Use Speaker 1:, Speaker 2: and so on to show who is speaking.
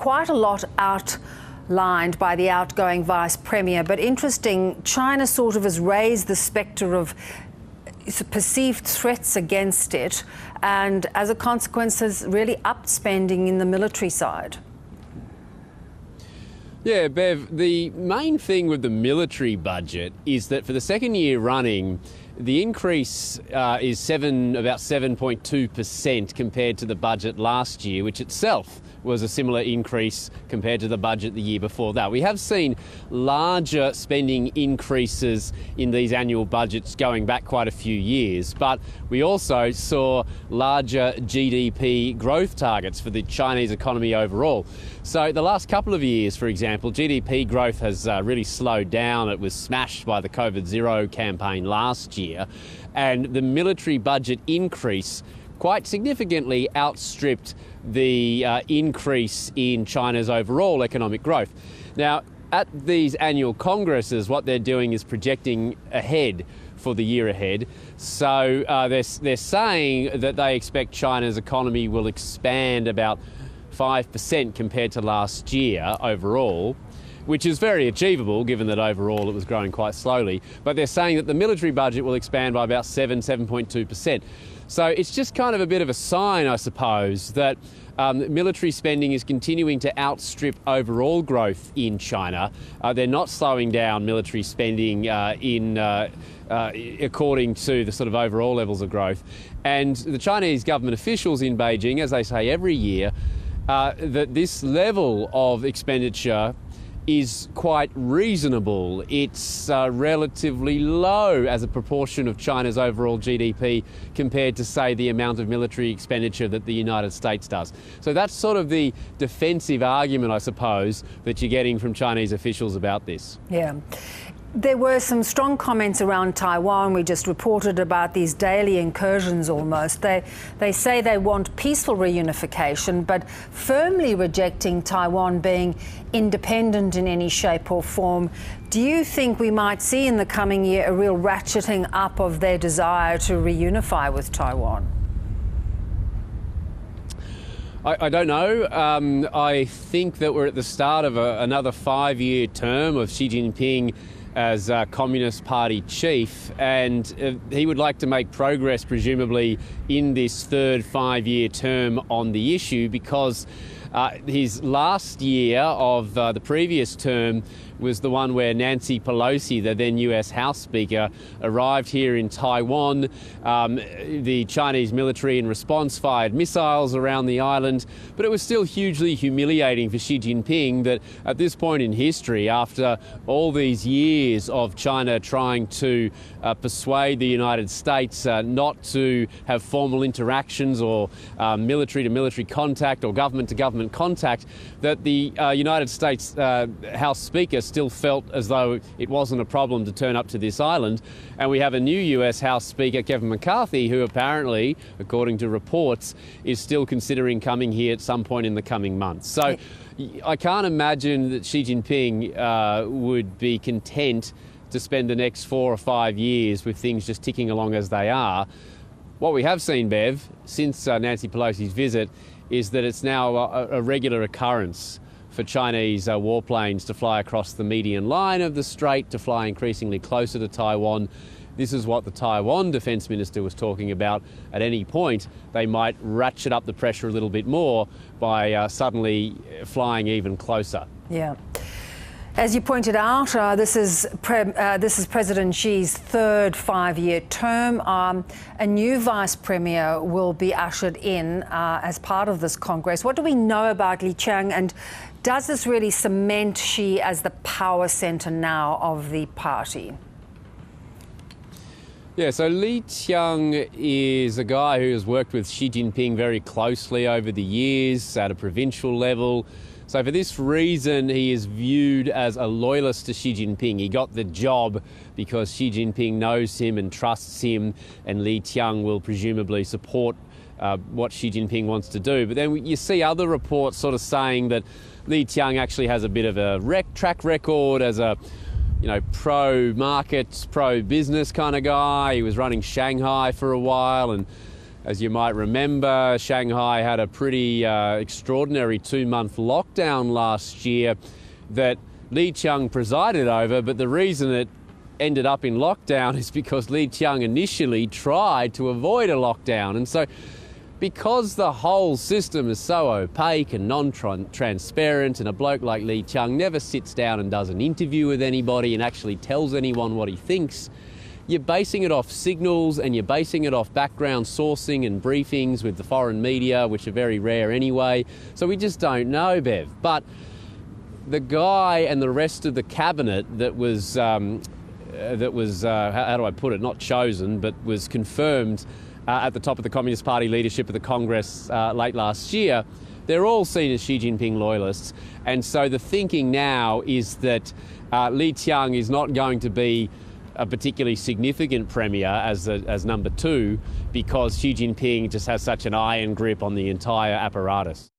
Speaker 1: quite a lot outlined by the outgoing Vice Premier, but interesting, China sort of has raised the spectre of perceived threats against it, and as a consequence has really upped spending in the military side.
Speaker 2: Yeah, Bev, the main thing with the military budget is that for the second year running, the increase is about 7.2% compared to the budget last year, which itself was a similar increase compared to the budget the year before that. We have seen larger spending increases in these annual budgets going back quite a few years, but we also saw larger GDP growth targets for the Chinese economy overall. So the last couple of years, for example, GDP growth has really slowed down. It was smashed by the COVID Zero campaign last year, and the military budget increase quite significantly outstripped the increase in China's overall economic growth. Now, at these annual congresses, what they're doing is projecting ahead for the year ahead. So they're saying that they expect China's economy will expand about 5% compared to last year overall, which is very achievable given that overall it was growing quite slowly. But they're saying that the military budget will expand by about 7.2%. So it's just kind of a bit of a sign, I suppose, that military spending is continuing to outstrip overall growth in China. They're not slowing down military spending according to the sort of overall levels of growth. And the Chinese government officials in Beijing, as they say every year, that this level of expenditure is quite reasonable. It's relatively low as a proportion of China's overall GDP compared to, say, the amount of military expenditure that the United States does. So that's sort of the defensive argument, I suppose, that you're getting from Chinese officials about this.
Speaker 1: Yeah. There were some strong comments around Taiwan. We just reported about these daily incursions almost. They say they want peaceful reunification, but firmly rejecting Taiwan being independent in any shape or form. Do you think we might see in the coming year a real ratcheting up of their desire to reunify with Taiwan?
Speaker 2: I don't know. I think that we're at the start of another 5-year term of Xi Jinping as Communist Party chief, and he would like to make progress, presumably, in this third 5-year term on the issue, because his last year of the previous term was the one where Nancy Pelosi, the then US House Speaker, arrived here in Taiwan. The Chinese military in response fired missiles around the island, but it was still hugely humiliating for Xi Jinping that at this point in history, after all these years of China trying to persuade the United States not to have formal interactions or military-to-military contact or government-to-government contact, that the United States House Speaker still felt as though it wasn't a problem to turn up to this island. And we have a new US House Speaker, Kevin McCarthy, who apparently, according to reports, is still considering coming here at some point in the coming months. So I can't imagine that Xi Jinping would be content to spend the next 4 or 5 years with things just ticking along as they are. What we have seen, Bev, since Nancy Pelosi's visit, is that it's now a regular occurrence for Chinese warplanes to fly across the median line of the strait, to fly increasingly closer to Taiwan. This is what the Taiwan Defence Minister was talking about. At any point, they might ratchet up the pressure a little bit more by suddenly flying even closer.
Speaker 1: Yeah. As you pointed out, this is President Xi's third 5-year term. A new Vice Premier will be ushered in as part of this Congress. What do we know about Li Qiang, and does this really cement Xi as the power centre now of the party?
Speaker 2: Yeah, so Li Qiang is a guy who has worked with Xi Jinping very closely over the years at a provincial level. So for this reason, he is viewed as a loyalist to Xi Jinping. He got the job because Xi Jinping knows him and trusts him, and Li Qiang will presumably support what Xi Jinping wants to do. But then you see other reports sort of saying that Li Qiang actually has a bit of a track record as a pro-market, pro-business kind of guy. He was running Shanghai for a while, and As you might remember, Shanghai had a pretty extraordinary 2-month lockdown last year that Li Qiang presided over, but the reason it ended up in lockdown is because Li Qiang initially tried to avoid a lockdown. And so because the whole system is so opaque and non-transparent, and a bloke like Li Qiang never sits down and does an interview with anybody and actually tells anyone what he thinks, you're basing it off signals and you're basing it off background sourcing and briefings with the foreign media, which are very rare anyway. So we just don't know, Bev. But the guy and the rest of the cabinet that was how do I put it, not chosen, but was confirmed at the top of the Communist Party leadership of the Congress late last year, they're all seen as Xi Jinping loyalists. And so the thinking now is that Li Qiang is not going to be a particularly significant premier as number 2 because Xi Jinping just has such an iron grip on the entire apparatus.